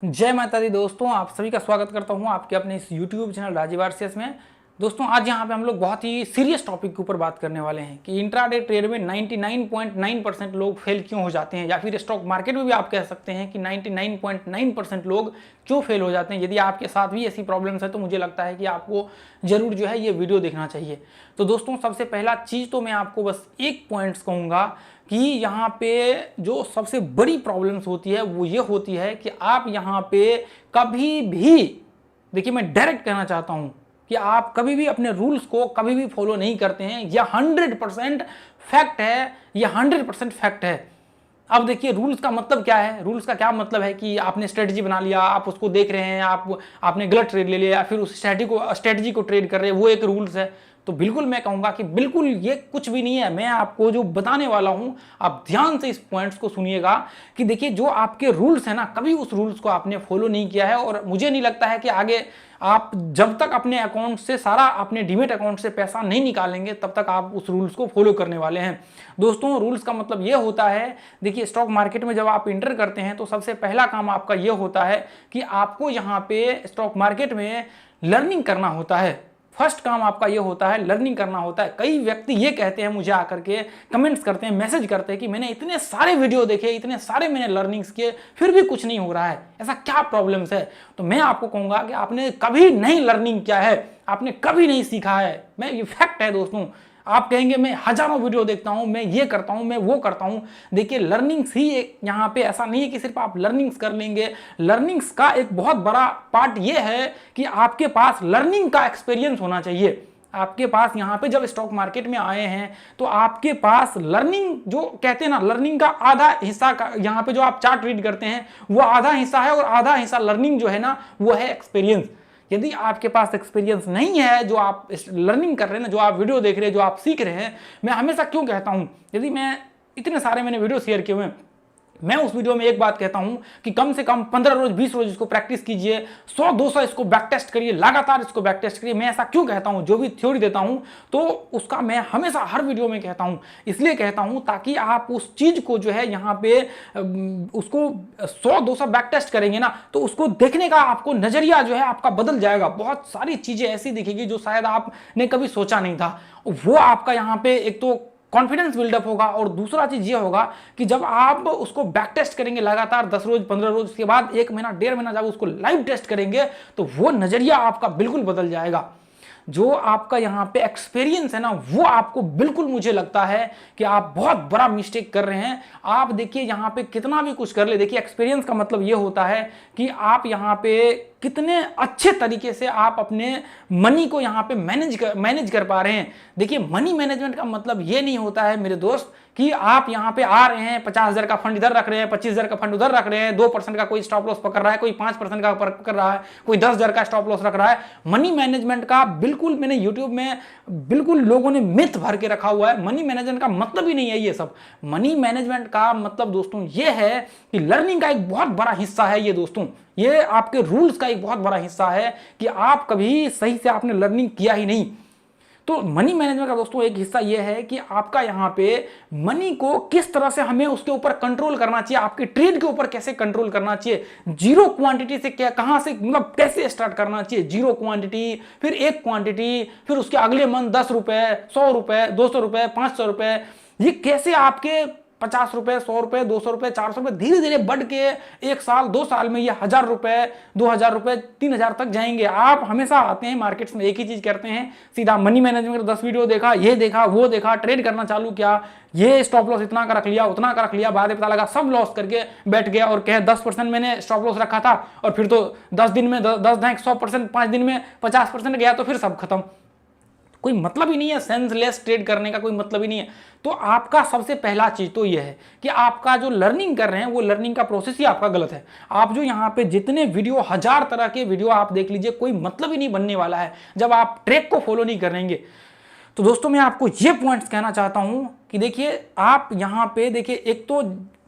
जय माता दी दोस्तों, आप सभी का स्वागत करता हूं आपके अपने इस YouTube चैनल राजीव आरसीएस में। दोस्तों आज यहां पे हम लोग बहुत ही सीरियस टॉपिक के ऊपर बात करने वाले हैं कि इंट्राडे ट्रेड में 99.9% लोग फेल क्यों हो जाते हैं, या फिर स्टॉक मार्केट में भी आप कह सकते हैं कि 99.9% लोग क्यों फेल हो जाते हैं। यदि आपके साथ भी ऐसी प्रॉब्लम्स है तो मुझे लगता है कि आपको जरूर जो है ये वीडियो देखना चाहिए। तो दोस्तों सबसे पहला चीज़ तो मैं आपको बस एक पॉइंट्स कहूँगा कि यहाँ पे जो सबसे बड़ी प्रॉब्लम्स होती है वो ये होती है कि आप यहाँ पे कभी भी, देखिए मैं डायरेक्ट कहना चाहता हूँ कि आप कभी भी अपने रूल्स को कभी भी फॉलो नहीं करते हैं। यह 100% फैक्ट है, यह 100% फैक्ट है। अब देखिए रूल्स का मतलब क्या है। रूल्स का क्या मतलब है कि आपने स्ट्रेटजी बना लिया, आप उसको देख रहे हैं, आपने गलत ट्रेड ले लिया, फिर उस स्ट्रेटजी को ट्रेड कर रहे हैं, वो एक रूल्स है। तो बिल्कुल मैं कहूंगा कि बिल्कुल ये कुछ भी नहीं है। मैं आपको जो बताने वाला हूं आप ध्यान से इस पॉइंट्स को सुनिएगा कि देखिए जो आपके रूल्स है ना, कभी उस रूल्स को आपने फॉलो नहीं किया है। और मुझे नहीं लगता है कि आगे आप जब तक अपने अकाउंट से सारा अपने डीमेट अकाउंट से पैसा नहीं निकालेंगे तब तक आप उस रूल्स को फॉलो करने वाले हैं। दोस्तों रूल्स का मतलब ये होता है, देखिए स्टॉक मार्केट में जब आप इंटर करते हैं तो सबसे पहला काम आपका ये होता है कि आपको यहाँ पे स्टॉक मार्केट में लर्निंग करना होता है। फर्स्ट काम आपका ये होता है, लर्निंग करना होता है। कई व्यक्ति ये कहते हैं, मुझे आकर के कमेंट्स करते हैं, मैसेज करते हैं कि मैंने इतने सारे वीडियो देखे, इतने सारे मैंने लर्निंग्स किए, फिर भी कुछ नहीं हो रहा है, ऐसा क्या प्रॉब्लम्स है। तो मैं आपको कहूंगा कि आपने कभी नहीं लर्निंग किया है, आपने कभी नहीं सीखा है। मैं ये फैक्ट है दोस्तों। आप कहेंगे मैं हजारों वीडियो देखता हूं, मैं ये करता हूं, मैं वो करता हूं। देखिए लर्निंग्स ही एक यहाँ पे ऐसा नहीं है कि सिर्फ आप लर्निंग्स कर लेंगे। लर्निंग्स का एक बहुत बड़ा पार्ट ये है कि आपके पास लर्निंग का एक्सपीरियंस होना चाहिए। आपके पास यहाँ पे जब स्टॉक मार्केट में आए हैं तो आपके पास लर्निंग, जो कहते हैं ना, लर्निंग का आधा हिस्सा का यहाँ पे जो आप चार्ट रीड करते हैं वो आधा हिस्सा है, और आधा हिस्सा लर्निंग जो है ना वो है एक्सपीरियंस। यदि आपके पास एक्सपीरियंस नहीं है, जो आप लर्निंग कर रहे हैं ना, जो आप वीडियो देख रहे हैं, जो आप सीख रहे हैं, मैं हमेशा क्यों कहता हूं, यदि मैं इतने सारे मैंने वीडियो शेयर किए हुए हैं, मैं उस वीडियो में एक बात कहता हूं कि कम से कम 15 रोज 20 रोज इसको प्रैक्टिस कीजिए, 100-200 इसको बैक टेस्ट करिए, लगातार इसको बैक टेस्ट करिए। मैं ऐसा क्यों कहता हूं, जो भी थ्योरी देता हूं तो उसका मैं हमेशा हर वीडियो में कहता हूं, इसलिए कहता हूं ताकि आप उस चीज को जो है यहाँ पे उसको 100-200 बैक टेस्ट करेंगे ना तो उसको देखने का आपको नजरिया जो है आपका बदल जाएगा। बहुत सारी चीजें ऐसी दिखेगी जो शायद आपने कभी सोचा नहीं था। वो आपका यहाँ पे एक तो कॉन्फिडेंस बिल्डअप होगा, और दूसरा चीज ये होगा कि जब आप उसको बैक टेस्ट करेंगे लगातार 10 रोज 15 रोज, उसके बाद 1 महीना 1.5 महीना जब उसको लाइव टेस्ट करेंगे तो वो नजरिया आपका बिल्कुल बदल जाएगा। जो आपका यहाँ पे एक्सपीरियंस है ना, वो आपको बिल्कुल, मुझे लगता है कि आप बहुत बड़ा मिस्टेक कर रहे हैं। आप देखिए यहाँ पे कितना भी कुछ कर ले, देखिए एक्सपीरियंस का मतलब ये होता है कि आप यहाँ पे कितने अच्छे तरीके से आप अपने मनी को यहाँ पे मैनेज कर पा रहे हैं। देखिए मनी मैनेजमेंट का मतलब ये नहीं होता है मेरे दोस्त कि आप यहाँ पे आ रहे हैं, 50,000 का फंड इधर रख रहे हैं, 25,000 का फंड उधर रख रहे हैं, 2% का कोई स्टॉप लॉस पकड़ रहा है, कोई 5% का पकड़ रहा है, कोई 10,000 का स्टॉप लॉस रख रहा है। मनी मैनेजमेंट का बिल्कुल, मैंने यूट्यूब में बिल्कुल लोगों ने मिथ भर के रखा हुआ है। मनी मैनेजमेंट का मतलब ही नहीं है ये सब। मनी मैनेजमेंट का मतलब दोस्तों ये है कि लर्निंग का एक बहुत बड़ा हिस्सा है ये दोस्तों, ये आपके रूल्स का एक बहुत बड़ा हिस्सा है कि आप कभी सही से आपने लर्निंग किया ही नहीं। तो मनी मैनेजमेंट का दोस्तों एक हिस्सा यह है कि आपका यहाँ पे मनी को किस तरह से हमें उसके ऊपर कंट्रोल करना चाहिए, आपके ट्रेड के ऊपर कैसे कंट्रोल करना चाहिए, जीरो क्वांटिटी से क्या, कहां से, मतलब कैसे स्टार्ट करना चाहिए, जीरो क्वांटिटी, फिर एक क्वांटिटी, फिर उसके अगले मंथ 10 रुपए, 100 रुपए, 200 रुपए, 500 रुपए, ये कैसे आपके 50 रुपए, 100 रुपए, 200 रुपए, 400 रुपए धीरे धीरे बढ़ के 1 साल 2 साल में ये 1,000 रुपए, 2,000 रुपए, 3,000 तक जाएंगे। आप हमेशा आते हैं मार्केट्स में, एक ही चीज करते हैं, सीधा मनी मैनेजमेंट 10 वीडियो देखा, ये देखा, वो देखा, ट्रेड करना चालू किया, ये स्टॉप लॉस इतना का रख लिया, उतना का रख लिया, बाद में पता लगा सब लॉस करके बैठ गया और कहे 10% मैंने स्टॉप लॉस रखा था, और फिर तो 10 दिन में 10 100%, 5 दिन में 50% गया तो फिर सब खत्म। कोई मतलब ही नहीं है, सेंसलेस ट्रेड करने का कोई मतलब ही नहीं है। तो आपका सबसे पहला चीज तो यह है कि आपका जो लर्निंग कर रहे हैं वो लर्निंग का प्रोसेस ही आपका गलत है। आप जो यहाँ पे जितने वीडियो, 1000 तरह के वीडियो आप देख लीजिए, कोई मतलब ही नहीं बनने वाला है जब आप ट्रैक को फॉलो नहीं करेंगे। तो दोस्तों मैं आपको ये पॉइंट्स कहना चाहता हूं कि देखिए आप यहाँ पे देखिए, एक तो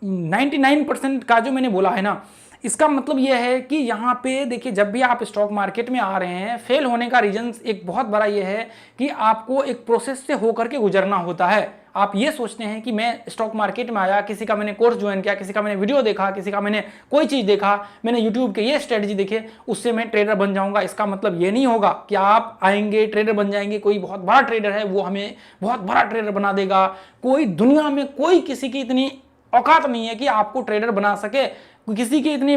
99% का जो मैंने बोला है ना, इसका मतलब यह है कि यहाँ पे देखिए, जब भी आप स्टॉक मार्केट में आ रहे हैं, फेल होने का रीजन एक बहुत बड़ा यह है कि आपको एक प्रोसेस से होकर के गुजरना होता है। आप ये सोचते हैं कि मैं स्टॉक मार्केट में आया, किसी का मैंने कोर्स ज्वाइन किया, किसी का मैंने वीडियो देखा, किसी का मैंने कोई चीज़ देखा, मैंने यूट्यूब के ये स्ट्रेटजी देखे, उससे मैं ट्रेडर बन जाऊंगा। इसका मतलब ये नहीं होगा कि आप आएंगे ट्रेडर बन जाएंगे, कोई बहुत बड़ा ट्रेडर है वो हमें बहुत बड़ा ट्रेडर बना देगा। कोई दुनिया में कोई किसी की इतनी औकात नहीं है कि आपको ट्रेडर बना सके। किसी की इतनी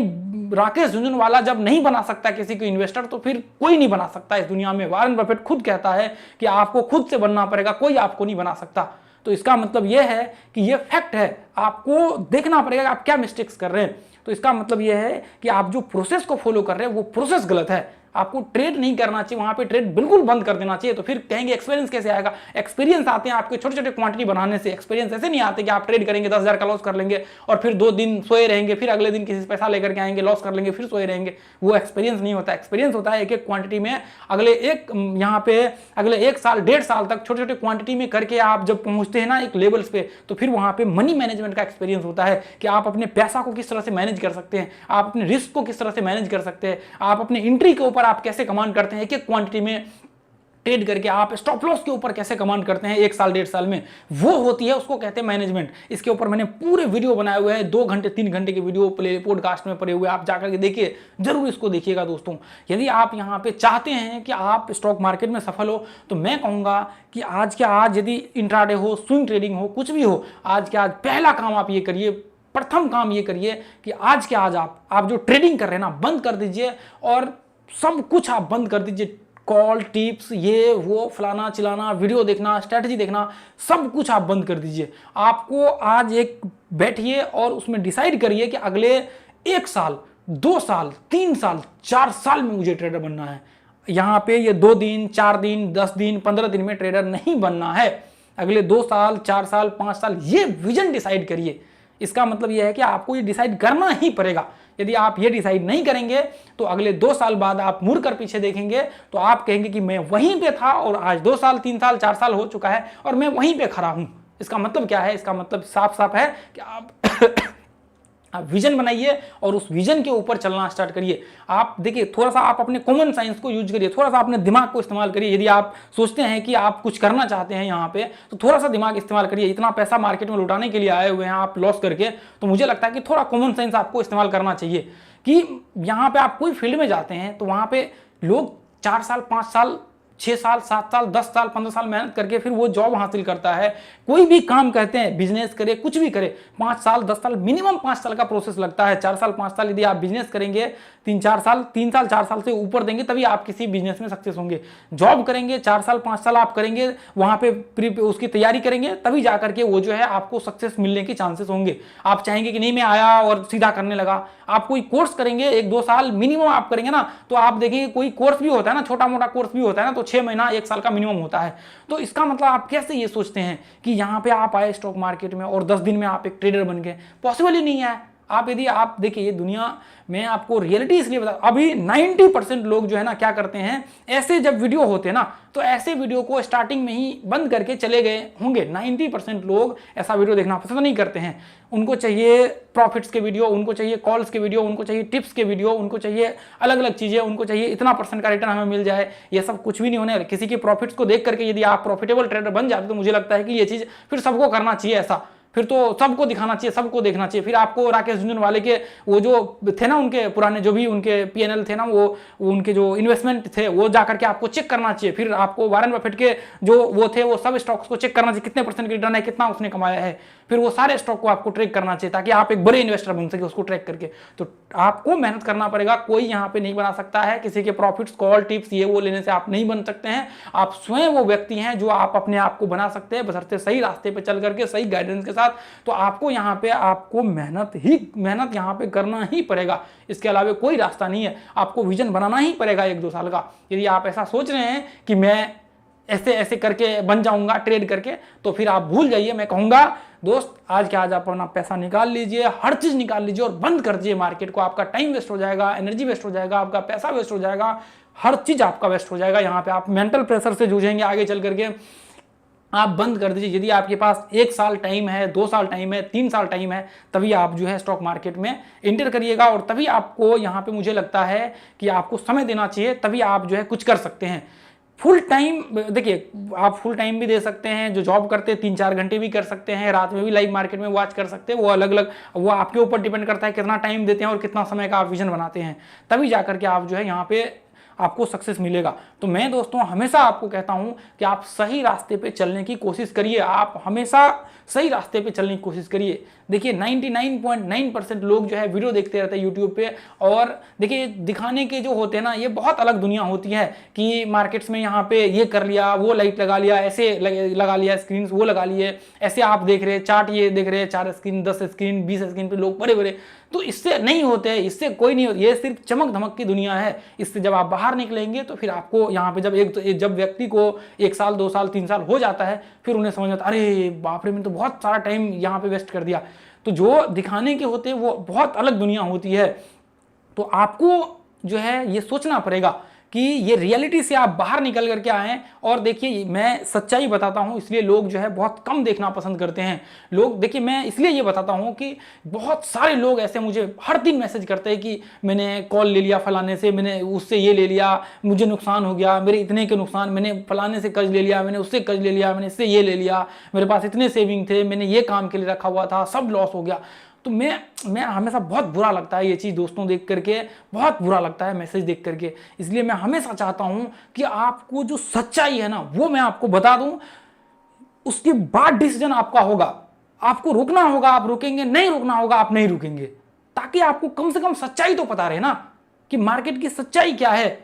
राकेश झुनझुनवाला जब नहीं बना सकता किसी को इन्वेस्टर, तो फिर कोई नहीं बना सकता इस दुनिया में। वॉरेन बफेट खुद कहता है कि आपको खुद से बनना पड़ेगा, कोई आपको नहीं बना सकता। तो इसका मतलब यह है कि यह फैक्ट है, आपको देखना पड़ेगा आप क्या मिस्टेक्स कर रहे हैं। तो इसका मतलब यह है कि आप जो प्रोसेस को फॉलो कर रहे हैं वो प्रोसेस गलत है। आपको ट्रेड नहीं करना चाहिए, वहां पे ट्रेड बिल्कुल बंद कर देना चाहिए। तो फिर कहेंगे एक्सपीरियंस कैसे आएगा? एक्सपीरियंस आते हैं आपके छोटे छोटे क्वांटिटी बनाने से। एक्सपीरियंस ऐसे नहीं आते कि आप ट्रेड करेंगे 10,000 का लॉस कर लेंगे और फिर 2 दिन सोए रहेंगे, फिर अगले दिन किसी से पैसा लेकर के आएंगे, लॉस कर लेंगे, फिर सोए रहेंगे। वो एक्सपीरियंस नहीं होता। एक्सपीरियंस होता है एक एक क्वांटिटी में अगले एक साल 1.5 साल तक छोटे छोटे क्वांटिटी में करके आप जब पहुंचते हैं ना एक लेवल्स पे, तो फिर वहां पे मनी मैनेजमेंट का एक्सपीरियंस होता है कि आप अपने पैसा को किस तरह से मैनेज कर सकते हैं, आप अपने रिस्क को किस तरह से मैनेज कर सकते हैं, आप अपने एंट्री के ऊपर आप कैसे कमांड करते हैं, एक एक क्वांटिटी में ट्रेड करके आप स्टॉप लॉस के ऊपर कैसे कमांड करते हैं 1 साल 1.5 साल में, वो होती है, उसको कहते हैं मैनेजमेंट। इसके ऊपर मैंने पूरे वीडियो बनाए हुए हैं, 2 घंटे 3 घंटे के वीडियो प्ले पॉडकास्ट में पड़े हुए, आप जाकर के देखिए, जरूर इसको देखिएगा दोस्तों। यदि आप यहाँ पे चाहते हैं कि आप स्टॉक मार्केट में सफल हो, तो मैं कहूंगा कि आज के आज यदि इंट्राडे हो, स्विंग ट्रेडिंग हो, कुछ भी हो, आज के आज पहला काम आप ये करिए, प्रथम काम ये करिए कि आज के आज आप जो ट्रेडिंग कर रहे हैं ना बंद कर दीजिए, और सब कुछ आप बंद कर दीजिए। कॉल टिप्स ये वो फलाना चिलाना, वीडियो देखना, स्ट्रेटजी देखना, सब कुछ आप बंद कर दीजिए। आपको आज एक बैठिए और उसमें डिसाइड करिए कि अगले 1 साल 2 साल 3 साल 4 साल में मुझे ट्रेडर बनना है। यहाँ पे ये 2 दिन 4 दिन 10 दिन 15 दिन में ट्रेडर नहीं बनना है। अगले 2 साल 4 साल 5 साल ये विजन डिसाइड करिए। इसका मतलब यह है कि आपको ये डिसाइड करना ही पड़ेगा। यदि आप ये डिसाइड नहीं करेंगे तो अगले 2 साल बाद आप मुड़ कर पीछे देखेंगे तो आप कहेंगे कि मैं वहीं पे था और आज 2 साल 3 साल 4 साल हो चुका है और मैं वहीं पे खड़ा हूं। इसका मतलब क्या है? इसका मतलब साफ साफ है कि आप विजन बनाइए और उस विजन के ऊपर चलना स्टार्ट करिए। आप देखिए, थोड़ा सा आप अपने कॉमन सेंस को यूज करिए, थोड़ा सा अपने दिमाग को इस्तेमाल करिए। यदि आप सोचते हैं कि आप कुछ करना चाहते हैं यहाँ पे, तो थोड़ा सा दिमाग इस्तेमाल करिए। इतना पैसा मार्केट में लुटाने के लिए आए हुए हैं आप लॉस करके, तो मुझे लगता है कि थोड़ा कॉमन सेंस आपको इस्तेमाल करना चाहिए कि यहाँ पे आप कोई फील्ड में जाते हैं तो वहाँ पे लोग 4 साल 5 साल 6 साल 7 साल 10 साल 15 साल मेहनत करके फिर वो जॉब हासिल करता है। कोई भी काम करते हैं, बिजनेस करे, कुछ भी करे, 5 साल 10 साल मिनिमम 5 साल का प्रोसेस लगता है। 4 साल 5 साल यदि आप बिजनेस करेंगे, 3 साल 4 साल से ऊपर देंगे तभी आप किसी बिजनेस में सक्सेस होंगे। जॉब करेंगे 4 साल 5 साल आप करेंगे, वहां पे उसकी तैयारी करेंगे, तभी जाकर के वो जो है आपको सक्सेस मिलने के चांसेस होंगे। आप चाहेंगे कि नहीं मैं आया और सीधा करने लगा। आप कोई कोर्स करेंगे 1-2 साल मिनिमम आप करेंगे ना, तो आप देखेंगे कोई कोर्स भी होता है ना, छोटा मोटा कोर्स भी होता है ना, तो 6 महीना 1 साल का मिनिमम होता है। तो इसका मतलब आप कैसे ये सोचते हैं कि यहाँ पे आप आए स्टॉक मार्केट में और 10 दिन में आप एक ट्रेडर बन गए? पॉसिबल ही नहीं है। यदि आप देखिए, ये दुनिया में आपको रियलिटी इसलिए बता, अभी 90% लोग जो है ना क्या करते हैं, ऐसे जब वीडियो होते हैं ना तो ऐसे वीडियो को स्टार्टिंग में ही बंद करके चले गए होंगे। 90% लोग ऐसा वीडियो देखना पसंद नहीं करते हैं। उनको चाहिए प्रॉफिट्स के वीडियो, उनको चाहिए कॉल्स के वीडियो, उनको चाहिए टिप्स के वीडियो, उनको चाहिए अलग अलग चीजें, उनको चाहिए इतना % का रिटर्न हमें मिल जाए। ये सब कुछ भी नहीं होने वाला। किसी के प्रॉफिट्स को देख करके यदि आप प्रॉफिटेबल ट्रेडर बन जाते तो मुझे लगता है कि ये चीज फिर सबको करना चाहिए। ऐसा फिर तो सबको दिखाना चाहिए, सबको देखना चाहिए। फिर आपको राकेश झुनझुनवाले के वो जो थे ना, उनके पुराने जो भी उनके PNL थे ना, वो उनके जो इन्वेस्टमेंट थे वो जाकर के आपको चेक करना चाहिए। फिर आपको वॉरेन बफेट के जो वो थे वो सब स्टॉक्स को चेक करना चाहिए, कितने % की रिटर्न है, कितना उसने कमाया है। फिर वो सारे स्टॉक को आपको ट्रैक करना चाहिए ताकि आप एक बड़े इन्वेस्टर बन सके उसको ट्रैक करके। तो आपको मेहनत करना पड़ेगा, कोई यहाँ पे नहीं बना सकता है। किसी के प्रॉफिट्स, कॉल, टिप्स ये वो लेने से आप नहीं बन सकते हैं। आप स्वयं वो व्यक्ति हैं जो आप अपने आप को बना सकते हैं, बशर्ते सही रास्ते पे चल करके, सही गाइडेंस के साथ। तो आपको यहाँ पे मेहनत यहाँ पे करना ही पड़ेगा। इसके अलावा कोई रास्ता नहीं है। आपको विजन बनाना ही पड़ेगा 1-2 साल का। यदि आप ऐसा सोच रहे हैं कि मैं ऐसे ऐसे करके बन जाऊंगा ट्रेड करके, तो फिर आप भूल जाइए। मैं कहूंगा दोस्त, आज के आज आप अपना पैसा निकाल लीजिए, हर चीज निकाल लीजिए और बंद कर दीजिए मार्केट को। आपका टाइम वेस्ट हो जाएगा, एनर्जी वेस्ट हो जाएगा, आपका पैसा वेस्ट हो जाएगा, हर चीज आपका वेस्ट हो जाएगा। यहाँ पे आप मेंटल प्रेशर से जूझेंगे आगे चल करके। आप बंद कर दीजिए। यदि आपके पास 1 साल टाइम है, 2 साल टाइम है, 3 साल टाइम है, तभी आप जो है स्टॉक मार्केट में एंटर करिएगा और तभी आपको यहाँ पे मुझे लगता है कि आपको समय देना चाहिए, तभी आप जो है कुछ कर सकते हैं। फुल टाइम देखिए, आप फुल टाइम भी दे सकते हैं, जो जॉब करते हैं 3-4 घंटे भी कर सकते हैं, रात में भी लाइव मार्केट में वॉच कर सकते हैं, वो अलग अलग, वो आपके ऊपर डिपेंड करता है कितना टाइम देते हैं और कितना समय का आप विजन बनाते हैं, तभी जाकर के आप जो है यहाँ पे आपको सक्सेस मिलेगा। तो मैं दोस्तों हमेशा आपको कहता हूं कि आप सही रास्ते पे चलने की कोशिश करिए, आप हमेशा सही रास्ते पे चलने की कोशिश करिए। देखिए 99.9% लोग जो है वीडियो देखते रहते हैं यूट्यूब पे, और देखिए दिखाने के जो होते हैं ना, ये बहुत अलग दुनिया होती है कि मार्केट्स में यहाँ पे ये कर लिया, वो लाइट लगा लिया, ऐसे लगा लिया, स्क्रीन वो लगा लिए, ऐसे आप देख रहे हैं चार्ट, ये देख रहे हैं 4 स्क्रीन 10 स्क्रीन 20 स्क्रीन पे लोग बड़े बड़े, तो इससे नहीं होते हैं, इससे कोई नहीं होता, ये सिर्फ चमक धमक की दुनिया है। इससे जब आप बाहर निकलेंगे तो फिर आपको यहाँ पे जब व्यक्ति को 1 साल 2 साल 3 साल हो जाता है, फिर उन्हें समझ आता है अरे बाप रे, मैंने तो बहुत सारा टाइम यहाँ पे वेस्ट कर दिया। तो जो दिखाने के होते हैं वो बहुत अलग दुनिया होती है। तो आपको जो है ये सोचना पड़ेगा कि ये रियलिटी से आप बाहर निकल करके आए। और देखिए मैं सच्चाई बताता हूं, इसलिए लोग जो है बहुत कम देखना पसंद करते हैं। लोग देखिए, मैं इसलिए ये बताता हूं कि बहुत सारे लोग ऐसे मुझे हर दिन मैसेज करते हैं कि मैंने कॉल ले लिया फलाने से, मैंने उससे ये ले लिया, मुझे नुकसान हो गया, मेरे इतने के नुकसान, मैंने फलाने से कर्ज ले लिया, मैंने उससे कर्ज ले लिया, मैंने इससे ये ले लिया, मेरे पास इतने सेविंग थे, मैंने ये काम के लिए रखा हुआ था, सब लॉस हो गया। तो मैं हमेशा बहुत बुरा लगता है ये चीज़ दोस्तों देख करके, बहुत बुरा लगता है मैसेज देख करके। इसलिए मैं हमेशा चाहता हूं कि आपको जो सच्चाई है ना वो मैं आपको बता दूं, उसके बाद डिसीजन आपका होगा। आपको रुकना होगा आप रुकेंगे, नहीं रुकना होगा आप नहीं रुकेंगे, ताकि आपको कम से कम सच्चाई तो पता रहे ना कि मार्केट की सच्चाई क्या है।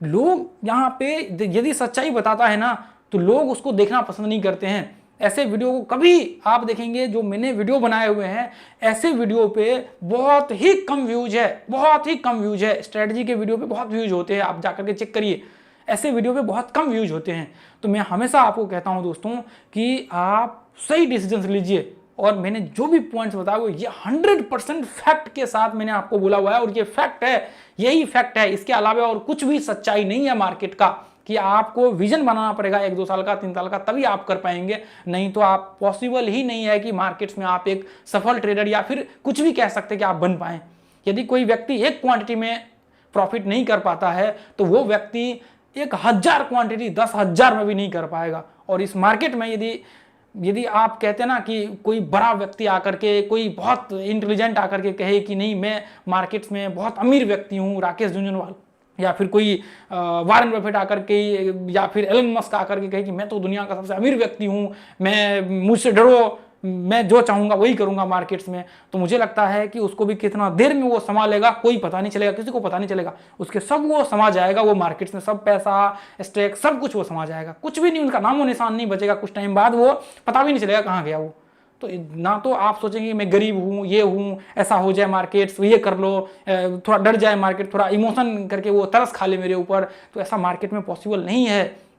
लोग यहाँ पे यदि सच्चाई बताता है ना तो लोग उसको देखना पसंद नहीं करते हैं। ऐसे वीडियो को कभी आप देखेंगे, जो मैंने वीडियो बनाए हुए हैं ऐसे वीडियो पे बहुत ही कम व्यूज है, बहुत ही कम व्यूज है। स्ट्रेटजी के वीडियो पे बहुत व्यूज होते हैं, आप जाकर के चेक करिए, ऐसे वीडियो पे बहुत कम व्यूज होते हैं। तो मैं हमेशा आपको कहता हूं दोस्तों कि आप सही डिसीजन लीजिए, और मैंने जो भी पॉइंट्स बताया वो ये 100% फैक्ट के साथ मैंने आपको बोला हुआ है, और ये फैक्ट है, यही फैक्ट है, इसके अलावा और कुछ भी सच्चाई नहीं है मार्केट का। कि आपको विजन बनाना पड़ेगा 1-2 साल का 3 साल का, तभी आप कर पाएंगे, नहीं तो आप पॉसिबल ही नहीं है कि मार्केट्स में आप एक सफल ट्रेडर या फिर कुछ भी कह सकते कि आप बन पाए। यदि कोई व्यक्ति एक क्वांटिटी में प्रॉफिट नहीं कर पाता है तो वो व्यक्ति 1000 क्वांटिटी 10,000 में भी नहीं कर पाएगा। और इस मार्केट में यदि आप कहते हैं ना कि कोई बड़ा व्यक्ति आकर के, कोई बहुत इंटेलिजेंट आकर के कहे कि नहीं मैं मार्केट्स में बहुत अमीर व्यक्ति हूँ, राकेश झुंझुनवाला, या फिर कोई वारेन बफेट आकर के, या फिर एलन मस्क आकर के कहे कि मैं तो दुनिया का सबसे अमीर व्यक्ति हूँ, मैं मुझसे डरो, मैं जो चाहूँगा वही करूँगा मार्केट्स में, तो मुझे लगता है कि उसको भी कितना देर में वो संभालेगा कोई पता नहीं चलेगा, किसी को पता नहीं चलेगा, उसके सब वो समा जाएगा, वो मार्केट्स में सब पैसा स्टैक सब कुछ वो समा जाएगा, कुछ भी नहीं, उनका नामो निशान नहीं बचेगा, कुछ टाइम बाद वो पता भी नहीं चलेगा कहाँ गया वो। तो ना तो आप सोचेंगे मैं गरीब हूँ, ये हूँ, ऐसा हो जाए मार्केट्स, ये कर लो, थोड़ा डर जाए मार्केट, थोड़ा इमोशन करके वो तरस खा ले मेरे ऊपर, तो ऐसा मार्केट में पॉसिबल नहीं है।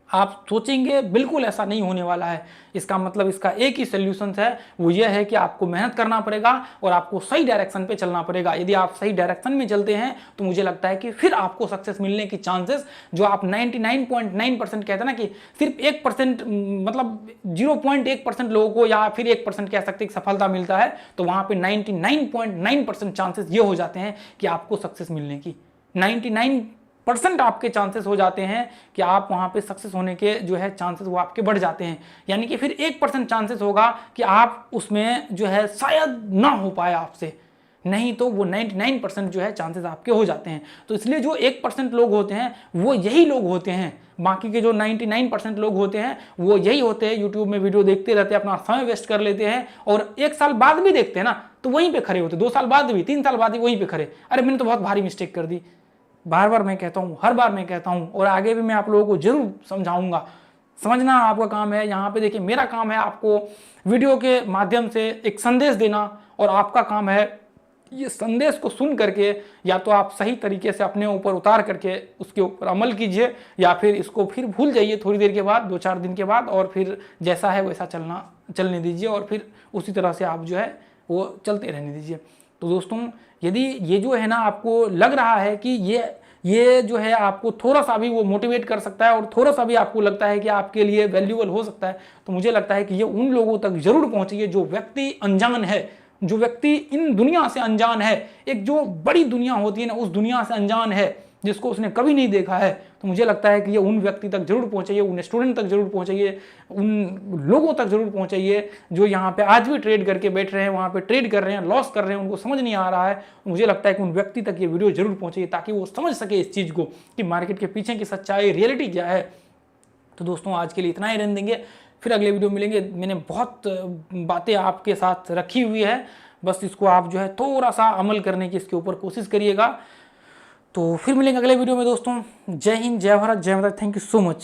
आप सोचेंगे, बिल्कुल ऐसा नहीं होने वाला है। इसका मतलब इसका एक ही सोल्यूशन है, वो ये है कि आपको मेहनत करना पड़ेगा और आपको सही डायरेक्शन पे चलना पड़ेगा। यदि आप सही डायरेक्शन में चलते हैं तो मुझे लगता है कि फिर आपको सक्सेस मिलने की चांसेस, जो आप 99.9% कहते हैं ना कि सिर्फ 1% मतलब 0.1% लोगों को या फिर 1% कह सकते हैं सफलता मिलता है, तो वहां पे 99.9% चांसेस ये हो जाते हैं कि आपको सक्सेस मिलने की। 99% आपके चांसेस हो जाते हैं कि आप वहां पे सक्सेस होने के जो है चांसेस वो आपके बढ़ जाते हैं। यानी कि फिर 1% चांसेस होगा कि आप उसमें जो है शायद ना हो पाए आपसे, नहीं तो वो 99% जो है चांसेस आपके हो जाते हैं। तो इसलिए जो 1% लोग होते हैं वो यही लोग होते हैं, बाकी के जो 99% लोग होते हैं वो यही होते हैं, यूट्यूब में वीडियो देखते रहते हैं, अपना समय वेस्ट कर लेते हैं, और 1 साल बाद भी देखते हैं ना तो वहीं पे खड़े होते, 2 साल बाद भी, 3 साल बाद भी वहीं पे खड़े, अरे मैंने तो बहुत भारी मिस्टेक कर दी। बार बार मैं कहता हूँ, हर बार मैं कहता हूँ, और आगे भी मैं आप लोगों को जरूर समझाऊंगा। समझना आपका काम है। यहाँ पे देखिए मेरा काम है आपको वीडियो के माध्यम से एक संदेश देना, और आपका काम है ये संदेश को सुन करके या तो आप सही तरीके से अपने ऊपर उतार करके उसके ऊपर अमल कीजिए, या फिर इसको फिर भूल जाइए थोड़ी देर के बाद, 2-4 दिन के बाद, और फिर जैसा है वैसा चलने दीजिए, और फिर उसी तरह से आप जो है वो चलते रहने दीजिए। तो दोस्तों, यदि ये जो है ना आपको लग रहा है कि ये ये जो है आपको थोड़ा सा भी वो मोटिवेट कर सकता है और थोड़ा सा भी आपको लगता है कि आपके लिए वैल्यूएबल हो सकता है, तो मुझे लगता है कि ये उन लोगों तक जरूर पहुंचिए जो व्यक्ति अनजान है, जो व्यक्ति इन दुनिया से अनजान है, एक जो बड़ी दुनिया होती है ना उस दुनिया से अनजान है, जिसको उसने कभी नहीं देखा है। तो मुझे लगता है कि ये उन व्यक्ति तक जरूर पहुंचाइए, उन स्टूडेंट तक जरूर पहुंचाइए, उन लोगों तक जरूर पहुंचाइए जो यहाँ पे आज भी ट्रेड करके बैठ रहे हैं, वहाँ पे ट्रेड कर रहे हैं, लॉस कर रहे हैं, उनको समझ नहीं आ रहा है। मुझे लगता है कि उन व्यक्ति तक ये वीडियो जरूर पहुंचाइए ताकि वो समझ सके इस चीज़ को कि मार्केट के पीछे की सच्चाई, रियलिटी क्या है। तो दोस्तों आज के लिए इतना ही रहने देंगे, फिर अगले वीडियो मिलेंगे। मैंने बहुत बातें आपके साथ रखी हुई है, बस इसको आप जो है थोड़ा सा अमल करने की इसके ऊपर कोशिश करिएगा। तो फिर मिलेंगे अगले वीडियो में दोस्तों। जय हिंद, जय भारत, जय माता। Thank you so much.